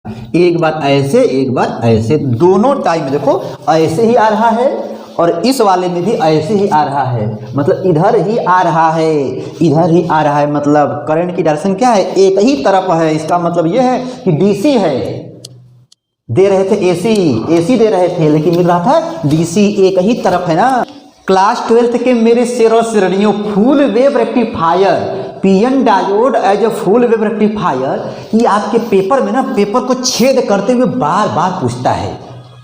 एक बार ऐसे एक बार ऐसे, दोनों टाइम में देखो ऐसे ही आ रहा है और इस वाले में भी ऐसे ही आ रहा है, मतलब इधर ही आ रहा है, इधर ही आ रहा है, मतलब करंट की डायरेक्शन क्या है, एक ही तरफ है। इसका मतलब ये है कि डीसी है, दे रहे थे एसी दे रहे थे, लेकिन मिल रहा था डीसी, एक ही तरफ है ना। क्लास 12th के मेरे शेरों श्रेणियों, full wave rectifier, PN diode as a full wave rectifier, ये आपके पेपर में ना, पेपर को छेद करते हुए बार बार पूछता है,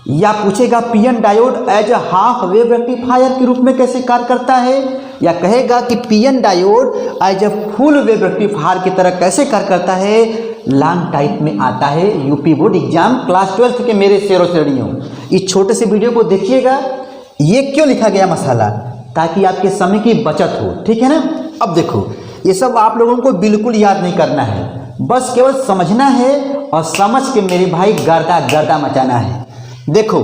या पूछेगा PN diode as a half wave rectifier के रूप में कैसे कार्य करता है, या कहेगा कि PN diode as a full wave rectifier की तरह कैसे कार्य करता है। लॉन्ग टाइप में आता है UP board exam class 12th के मेरे शेरों श्रेणियों। इस छोटे से वीडियो को देखिएगा, ये क्यों लिखा गया मसाला, ताकि आपके समय की बचत हो, ठीक है ना। अब देखो ये सब आप लोगों को बिल्कुल याद नहीं करना है, बस केवल समझना है और समझ के मेरे भाई गर्दा गर्दा मचाना है। देखो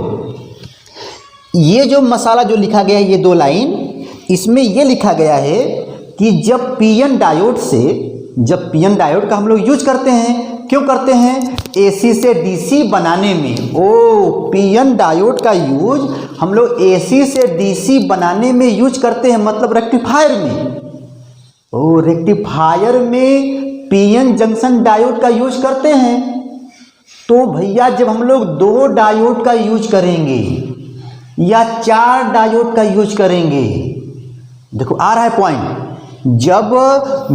ये जो मसाला जो लिखा गया है, ये दो लाइन, इसमें ये लिखा गया है कि जब पीएन डायोड से, जब पीएन डायोड का हम लोग यूज करते हैं, क्यों करते हैं, एसी से डीसी बनाने में। ओ पीएन डायोड का यूज हम लोग एसी से डीसी बनाने में यूज करते हैं, मतलब रेक्टिफायर में। ओ रेक्टिफायर में पीएन जंक्शन डायोड का यूज करते हैं। तो भैया जब हम लोग 2 डायोड का यूज करेंगे या 4 डायोड का यूज करेंगे, देखो आ रहा है पॉइंट, जब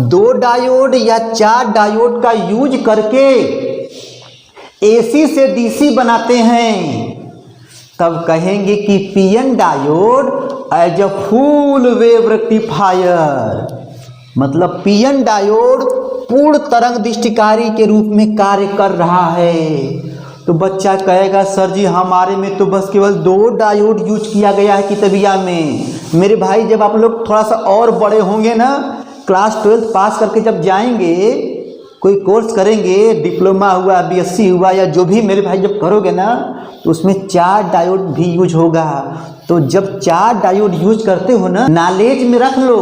2 डायोड या 4 डायोड का यूज करके एसी से डीसी बनाते हैं, तब कहेंगे कि PN diode as a full wave rectifier, मतलब पीएन डायोड पूर्ण तरंग दृष्टिकारी के रूप में कार्य कर रहा है। तो बच्चा कहेगा सर जी हमारे में तो बस केवल 2 डायोड यूज किया गया है किताबिया में। मेरे भाई जब आप लोग थोड़ा सा और बड़े होंगे ना, क्लास 12 पास करके जब जाएंगे, कोई कोर्स करेंगे, डिप्लोमा हुआ, बीएससी हुआ, या जो भी मेरे भाई जब करोगे ना, तो उसमें 4 डायोड भी यूज होगा। तो जब 4 डायोड यूज करते हो ना, नॉलेज में रख लो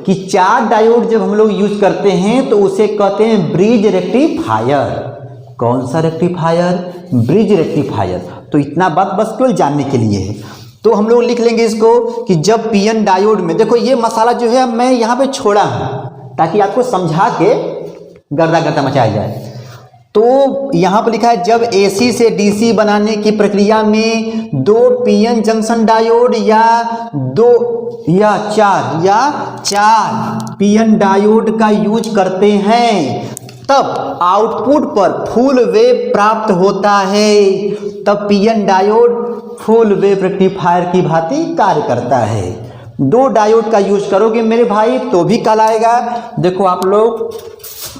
कि 4 डायोड जब हम लोग यूज करते हैं तो उसे कहते हैं ब्रिज रेक्टिफायर। कौन सा रेक्टिफायर, ब्रिज रेक्टिफायर। तो इतना बात बस केवल जानने के लिए है। तो हम लोग लिख लेंगे इसको कि जब पीएन डायोड में, देखो ये मसाला जो है मैं यहाँ पे छोड़ा हूँ ताकि आपको समझा के गर्दा गर्दा मचाया जाए। तो यहाँ पर लिखा है जब एसी से डीसी बनाने की प्रक्रिया में 2 पीएन जंक्शन डायोड या 2 या 4 पीएन डायोड का यूज करते हैं, तब आउटपुट पर फुल वेव प्राप्त होता है। तब PN diode full wave rectifier की भांति कार्य करता है। 2 डायोड का यूज करोगे मेरे भाई तो भी कल आएगा। देखो आप लोग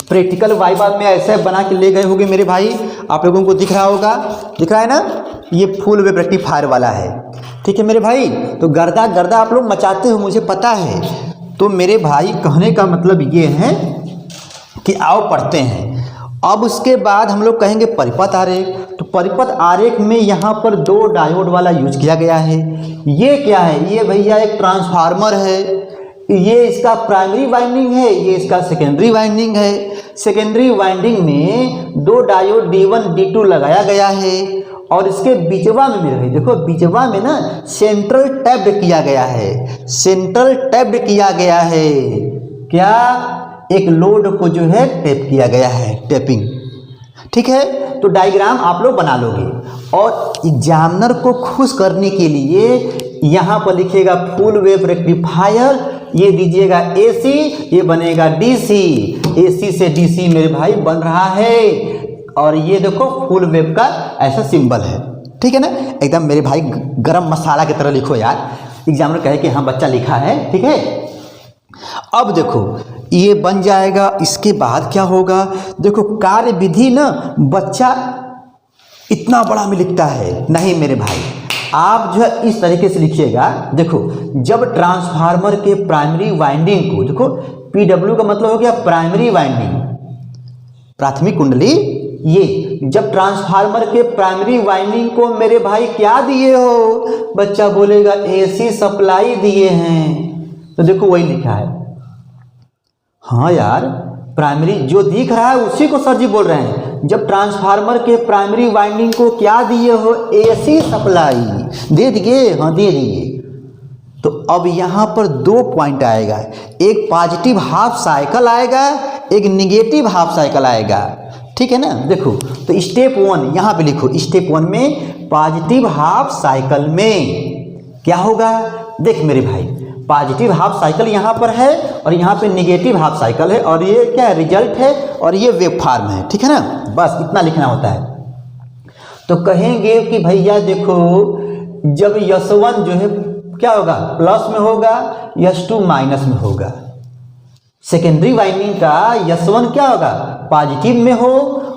प्रैक्टिकल वाइवा में ऐसे बना के ले गए होंगे मेरे भाई, आप लोगों को दिख रहा होगा, दिख रहा है ना, ये फुल वेव रेक्टिफायर वाला है, ठीक है मेरे भाई। तो गर्दा गर्दा आप लोग मचाते हो मुझे पता है। तो मेरे भाई कहने का मतलब ये है कि आओ पढ़ते हैं। अब उसके बाद हम लोग कहेंगे परिपथ आरेख। तो परिपथ आरेख में यहाँ पर 2 डायोड वाला यूज किया गया है। ये क्या है, ये भैया एक ट्रांसफार्मर है, ये इसका प्राइमरी वाइंडिंग है, ये इसका सेकेंडरी वाइंडिंग है। सेकेंडरी वाइंडिंग में 2 डायोड D1 D2 लगाया गया है और इसके बीचवा में मेरे भाई देखो, बीचवा में ना सेंट्रल टैप्ड किया गया है, सेंट्रल टैप्ड किया गया है। क्या, एक लोड को जो है टेप किया गया है, टेपिंग, ठीक है। तो डायग्राम आप लोग बना लोगे और एग्जामिनर को खुश करने के लिए यहाँ पर लिखिएगा फुल वेव रेक्टिफायर, ये दीजिएगा एसी, ये बनेगा डीसी, एसी से डीसी मेरे भाई बन रहा है। और ये देखो फुल वेव का ऐसा सिंबल है, ठीक है ना। एकदम मेरे भाई गरम मसाला की तरह लिखो यार, एग्जामिनर कहे कि हाँ बच्चा लिखा है, ठीक है। अब देखो ये बन जाएगा, इसके बाद क्या होगा, देखो कार्य विधि ना बच्चा इतना बड़ा में लिखता है, नहीं मेरे भाई आप जो है इस तरीके से लिखिएगा। देखो जब ट्रांसफार्मर के प्राइमरी वाइंडिंग को, देखो पीडब्ल्यू का मतलब हो गया प्राइमरी वाइंडिंग, प्राथमिक कुंडली। ये जब ट्रांसफार्मर के प्राइमरी वाइंडिंग को मेरे भाई क्या दिए हो, बच्चा बोलेगा एसी सप्लाई दिए हैं। तो देखो वही लिखा है, हाँ यार प्राइमरी जो दिख रहा है उसी को सर जी बोल रहे हैं। जब ट्रांसफार्मर के प्राइमरी वाइंडिंग को क्या दिए हो, एसी सप्लाई दे दिए, हाँ दे दिए। तो अब यहाँ पर 2 पॉइंट आएगा, एक पॉजिटिव हाफ साइकिल आएगा, एक निगेटिव हाफ साइकिल आएगा, ठीक है ना। देखो तो स्टेप 1 यहाँ पे लिखो, स्टेप 1 में पॉजिटिव हाफ साइकिल में क्या होगा, देख मेरे भाई पॉजिटिव हाफ साइकिल यहाँ पर है और यहाँ पे निगेटिव हाफ साइकिल है, और ये क्या है, रिजल्ट है, और ये वेव फॉर्म है, ठीक है ना। बस इतना लिखना होता है। तो कहेंगे कि भैया देखो जब S1 जो है क्या होगा, प्लस में होगा, S2 माइनस में होगा। सेकेंडरी वाइंडिंग का S1 क्या होगा, पॉजिटिव में हो,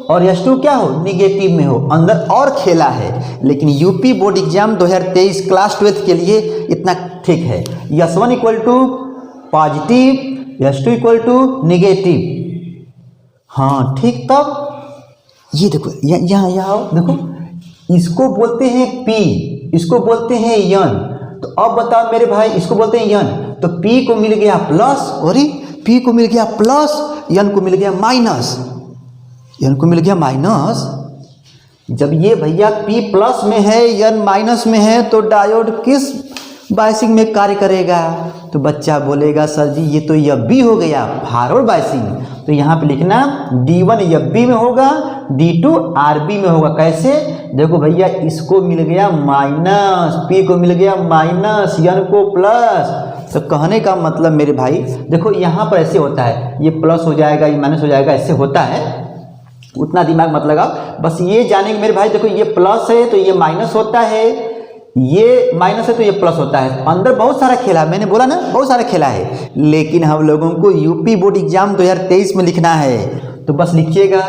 और S2 क्या हो, निगेटिव में हो। अंदर और खेला है, लेकिन यूपी बोर्ड एग्जाम 2023 क्लास 12 के लिए इतना ठीक है। S1 equal to positive, S2 equal to negative, हाँ ठीक। तब ये देखो यहाँ देखो, इसको बोलते हैं P, इसको बोलते हैं N। तो अब बताओ मेरे भाई, इसको बोलते हैं N, तो P को मिल गया प्लस, और P को मिल गया प्लस, N को मिल गया माइनस, N को मिल गया माइनस। जब ये भैया P प्लस में है, N माइनस में है, तो डायोड किस बायसिंग में कार्य करेगा। तो बच्चा बोलेगा सर जी ये तो FB हो गया, फॉरवर्ड बायसिंग। तो यहाँ पे लिखना D1 FB में होगा, D2 RB में होगा। कैसे, देखो भैया इसको मिल गया माइनस, P को मिल गया माइनस, N को प्लस। तो कहने का मतलब मेरे भाई देखो यहाँ पर ऐसे होता है, ये प्लस हो जाएगा, ये माइनस हो जाएगा, ऐसे होता है। उतना दिमाग मत लगाओ, बस ये जानेंगे मेरे भाई, देखो ये प्लस है तो ये माइनस होता है, ये माइनस है तो ये प्लस होता है। अंदर बहुत सारा खेला है, मैंने बोला ना बहुत सारा खेला है, लेकिन हम लोगों को यूपी बोर्ड एग्जाम 2023 में लिखना है। तो बस लिखिएगा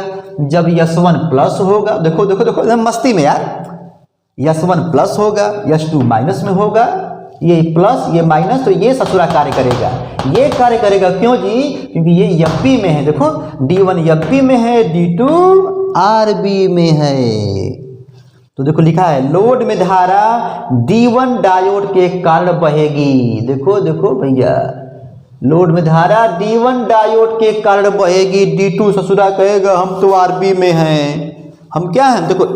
जब S1 प्लस होगा, देखो देखो देखो एकदम मस्ती में यार, S1 प्लस होगा, S2 माइनस में होगा, ये प्लस ये माइनस, तो ये ससुरा कार्य करेगा, ये कार्य करेगा। क्यों जी, क्योंकि ये FB में है। देखो D1 FB में है, D2 RB में है। तो देखो लिखा है लोड में धारा D1 डायोड के कारण बहेगी। देखो देखो भैया, लोड में धारा D1 डायोड के कारण बहेगी, D2 ससुरा कहेगा हम तो RB में हैं, हम क्या हैं। देखो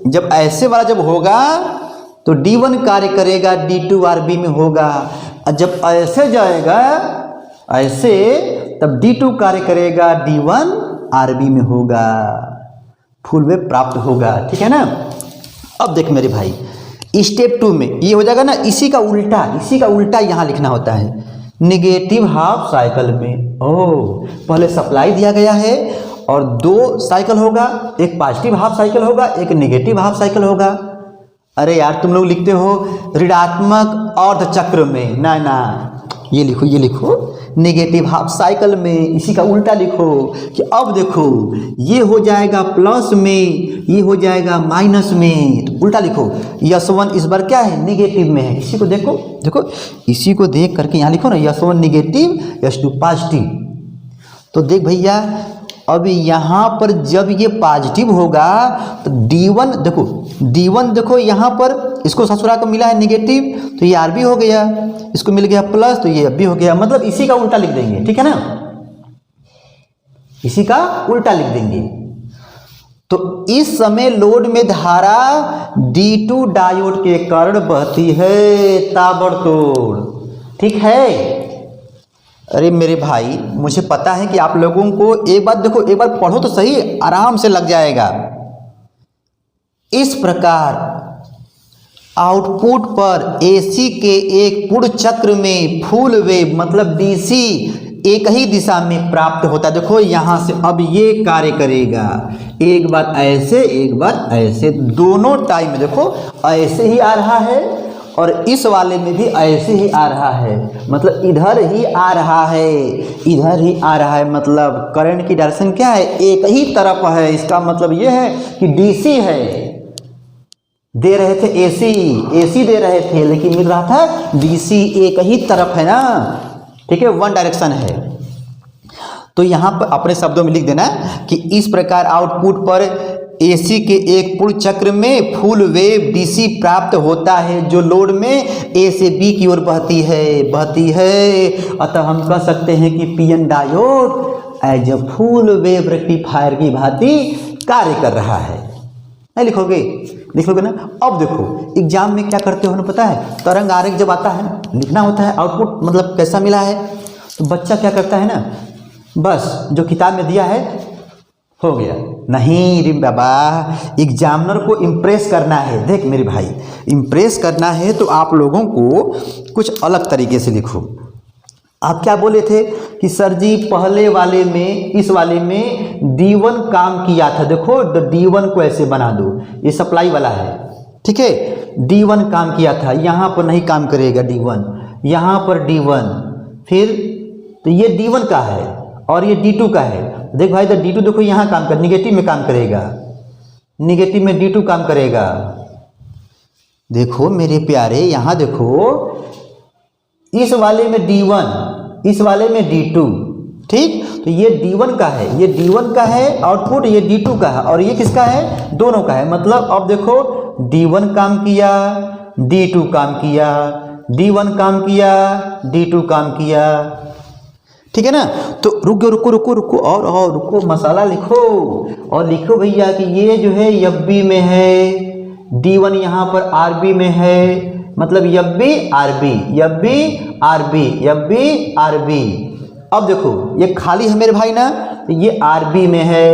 जब ऐसे वाला जब होगा तो D1 कार्य करेगा, D2 RB में होगा, और जब ऐसे जाएगा ऐसे, तब D2 कार्य करेगा, D1 RB में होगा, फुल वेव प्राप्त होगा, ठीक है ना। अब देख मेरे भाई स्टेप 2 में ये हो जाएगा ना, इसी का उल्टा यहाँ लिखना होता है। निगेटिव हाफ साइकिल में पहले सप्लाई दिया गया है और 2 साइकिल होगा, एक पॉजिटिव हाफ साइकिल होगा, एक निगेटिव हाफ साइकिल होगा। अरे यार तुम लोग लिखते हो ऋणात्मक अर्ध चक्र में, ना ये लिखो नेगेटिव हाफ साइकिल में, इसी का उल्टा लिखो कि अब देखो ये हो जाएगा प्लस में, ये हो जाएगा माइनस में, तो उल्टा लिखो। S1 इस बार क्या है, निगेटिव में है। इसी को देखो इसी को देख करके यहाँ लिखो ना, S1 निगेटिव, S2 पॉजिटिव। तो देख भैया अब यहाँ पर जब ये पॉजिटिव होगा तो D1 देखो यहाँ पर इसको ससुरा को मिला है निगेटिव, तो ये RB हो गया, इसको मिल गया प्लस, तो ये FB हो गया। मतलब इसी का उल्टा लिख देंगे, ठीक है ना, इसी का उल्टा लिख देंगे। तो इस समय लोड में धारा D2 डायोड के कारण बहती है ताबड़तोड़, ठीक है। अरे मेरे भाई मुझे पता है कि आप लोगों को एक बार पढ़ो तो सही, आराम से लग जाएगा। इस प्रकार आउटपुट पर AC के एक पूर्ण चक्र में फुल वेव मतलब DC एक ही दिशा में प्राप्त होता है। देखो यहाँ से अब ये कार्य करेगा, एक बार ऐसे एक बार ऐसे, दोनों टाइम में देखो ऐसे ही आ रहा है और इस वाले में भी ऐसे ही आ रहा है, मतलब इधर ही आ रहा है, इधर ही आ रहा है। मतलब करंट की डायरेक्शन क्या है, एक ही तरफ है। इसका मतलब ये है कि DC है, दे रहे थे AC दे रहे थे, लेकिन मिल रहा था DC, एक ही तरफ है ना, ठीक है, वन डायरेक्शन है। तो यहाँ पर अपने शब्दों में लिख देना कि इस प्रकार आउटपुट पर AC के एक पूर्ण चक्र में फुल वेव DC प्राप्त होता है, जो लोड में A से B की ओर बहती है। अतः हम कह सकते हैं कि PN diode as a full wave rectifier की भांति कार्य कर रहा है। नहीं लिखोगे? लिख लोगे ना। अब देखो एग्जाम में क्या करते हो ना पता है, तरंग आरेख जब आता है ना लिखना होता है आउटपुट मतलब कैसा मिला है, तो बच्चा क्या करता है ना, बस जो किताब में दिया है हो गया। नहीं रे बाबा, एग्जामिनर को इम्प्रेस करना है। देख मेरे भाई, इम्प्रेस करना है तो आप लोगों को कुछ अलग तरीके से लिखो। आप क्या बोले थे कि सर जी पहले वाले में, इस वाले में D1 काम किया था। देखो D1 को ऐसे बना दो, ये सप्लाई वाला है, ठीक है। D1 काम किया था, यहाँ पर नहीं काम करेगा D1, यहाँ पर D1, फिर तो ये D1 का है और ये D2 का है। देख भाई, तो D2 देखो यहाँ काम कर, निगेटिव में काम करेगा, निगेटिव में D2 काम करेगा। देखो मेरे प्यारे, यहाँ देखो इस वाले में D1, इस वाले में D2, ठीक। तो ये D1 का है, ये D1 का है आउटपुट, ये D2 का है, और ये किसका है, दोनों का है। मतलब अब देखो D1 काम किया, D2 काम किया, D1 काम किया, D2 काम किया, ठीक है ना। तो रुको रुको रुको रुको और रुको, मसाला लिखो और लिखो भैया कि ये जो है FB में है, D1 यहाँ पर RB में है, मतलब FB RB, FB RB, FB RB। अब देखो ये खाली है मेरे भाई ना, तो ये RB में है,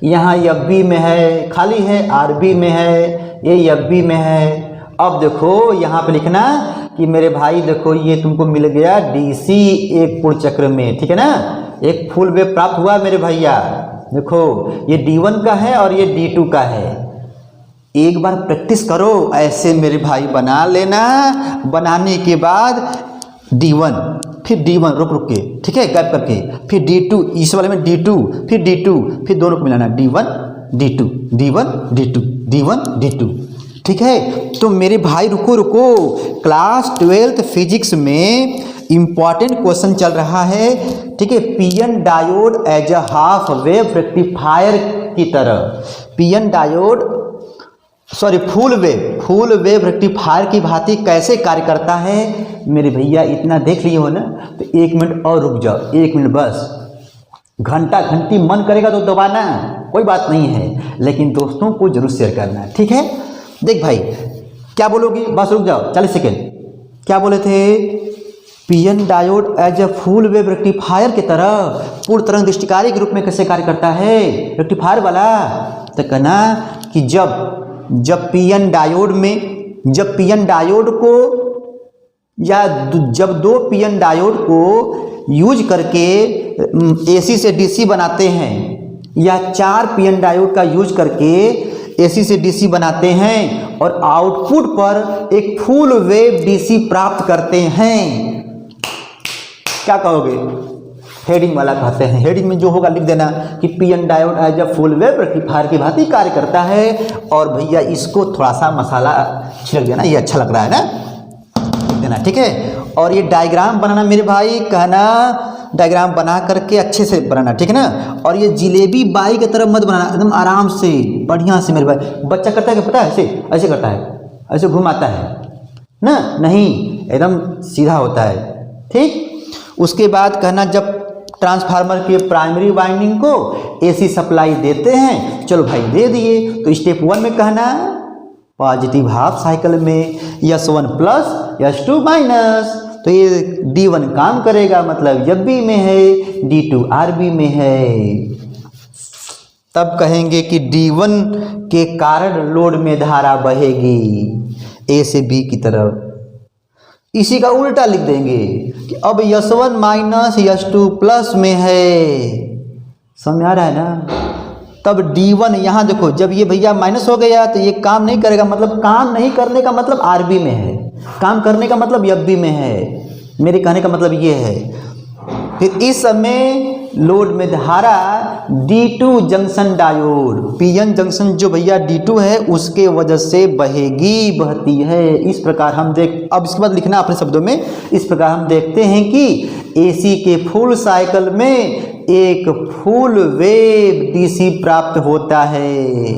यहाँ FB में है, खाली है RB में है, ये FB में है। अब देखो यहाँ पे लिखना कि मेरे भाई देखो ये तुमको मिल गया DC एक पूर्ण चक्र में, ठीक है ना, एक फुल वेव प्राप्त हुआ मेरे भैया। देखो ये D1 का है और ये D2 का है। एक बार प्रैक्टिस करो ऐसे मेरे भाई, बना लेना, बनाने के बाद D1, फिर D1 रुक रुक के, ठीक है, गैप करके, फिर D2, इस वाले में D2, फिर D2, फिर दोनों को मिलाना, D1 D2, D1 D2, D1 D2, ठीक है। तो मेरे भाई रुको रुको, क्लास 12th फिजिक्स में इंपॉर्टेंट क्वेश्चन चल रहा है, ठीक है। PN diode as a half wave rectifier की तरह, PN diode sorry full wave rectifier की भांति कैसे कार्य करता है। मेरे भैया इतना देख लिए हो ना, तो 1 मिनट और रुक जाओ, 1 मिनट बस। घंटा घंटी मन करेगा तो दबाना, कोई बात नहीं है, लेकिन दोस्तों को जरूर शेयर करना, ठीक है। देख भाई क्या बोलोगे, बस रुक जाओ 40 सेकेंड। क्या बोले थे, PN diode as a full wave rectifier की तरह पूर्ण तरंग दृष्टिकारी के रूप में कैसे कार्य करता है, रेक्टिफायर वाला। तो कहना कि जब पीएन डायोड में, जब पीएन डायोड को या जब 2 पीएन डायोड को यूज करके AC से DC बनाते हैं, या 4 पीएन डायोड का यूज करके AC से DC बनाते हैं और आउटपुट पर एक फुल वेव DC प्राप्त करते हैं, क्या कहोगे, हेडिंग वाला कहते हैं। हेडिंग में जो होगा लिख देना कि PN diode as a full wave rectifier की भांति कार्य करता है। और भैया इसको थोड़ा सा मसाला छिड़क देना, ये अच्छा लग रहा है ना, लिख देना, ठीक है। और ये डायग्राम बनाना मेरे भाई, कहना डायग्राम बना करके अच्छे से बनाना, ठीक है ना। और ये जिलेबी बाई की तरफ मत बनाना, एकदम आराम से बढ़िया से मेरे भाई। बच्चा करता है कि पता है, ऐसे ऐसे करता है, ऐसे घुमाता है ना, नहीं एकदम सीधा होता है, ठीक। उसके बाद कहना जब ट्रांसफार्मर के प्राइमरी वाइंडिंग को AC सप्लाई देते हैं, चलो भाई दे दिए, तो स्टेप 1 में कहना पॉजिटिव हाफ साइकिल में S1 प्लस S2 माइनस, तो ये D1 काम करेगा, मतलब FB में है, D2 RB में है। तब कहेंगे कि D1 के कारण लोड में धारा बहेगी A से B की तरफ। इसी का उल्टा लिख देंगे कि अब S1 माइनस S2 प्लस में है, समझ आ रहा है ना। तब D1 यहाँ देखो, जब ये भैया माइनस हो गया तो ये काम नहीं करेगा, मतलब काम नहीं करने का मतलब RB में है, काम करने का मतलब FB में है, मेरे कहने का मतलब ये है। फिर इस समय लोड में धारा D2 junction diode, PN junction जो भैया D2 है उसके वजह से बहेगी, बहती है। इस प्रकार हम अब इसके बाद लिखना अपने शब्दों में, इस प्रकार हम देखते हैं कि AC के फुल साइकिल में एक फुल वेव DC प्राप्त होता है।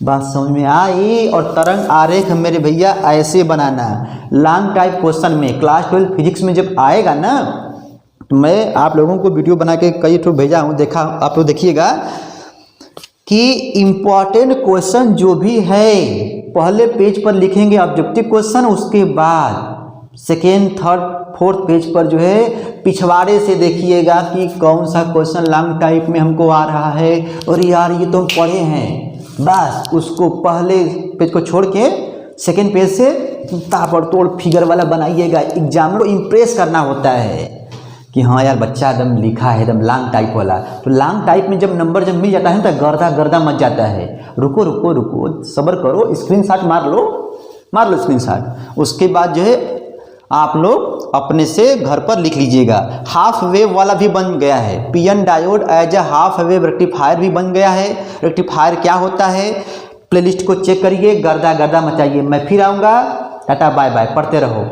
बात समझ में आई। और तरंग आरेख मेरे भैया ऐसे बनाना, लॉन्ग टाइप क्वेश्चन में क्लास 12 फिजिक्स में जब आएगा ना, तो मैं आप लोगों को वीडियो बना के कई ठो भेजा हूँ, देखा आप लोग देखिएगा कि इम्पॉर्टेंट क्वेश्चन जो भी है पहले पेज पर लिखेंगे ऑब्जेक्टिव क्वेश्चन, उसके बाद सेकेंड थर्ड फोर्थ पेज पर जो है पिछवाड़े से देखिएगा कि कौन सा क्वेश्चन लॉन्ग टाइप में हमको आ रहा है, और यार ये तो हम पढ़े हैं, बस उसको पहले पेज को छोड़ के सेकेंड पेज से ताबड़तोड़ फिगर वाला बनाइएगा। एग्जामिनर को इम्प्रेस करना होता है कि हाँ यार बच्चा एकदम लिखा है एकदम लॉन्ग टाइप वाला। तो लॉन्ग टाइप में जब नंबर जब मिल जाता है तो गर्दा गर्दा मच जाता है। रुको रुको रुको, सब्र करो, स्क्रीनशॉट मार लो स्क्रीनशॉट। उसके बाद जो है आप लोग अपने से घर पर लिख लीजिएगा। हाफ वेव वाला भी बन गया है, PN diode as a half wave rectifier भी बन गया है। रेक्टिफायर क्या होता है, प्लेलिस्ट को चेक करिए, गर्दा गर्दा मचाइए। मैं फिर आऊँगा, टाटा बाय बाय, पढ़ते रहो।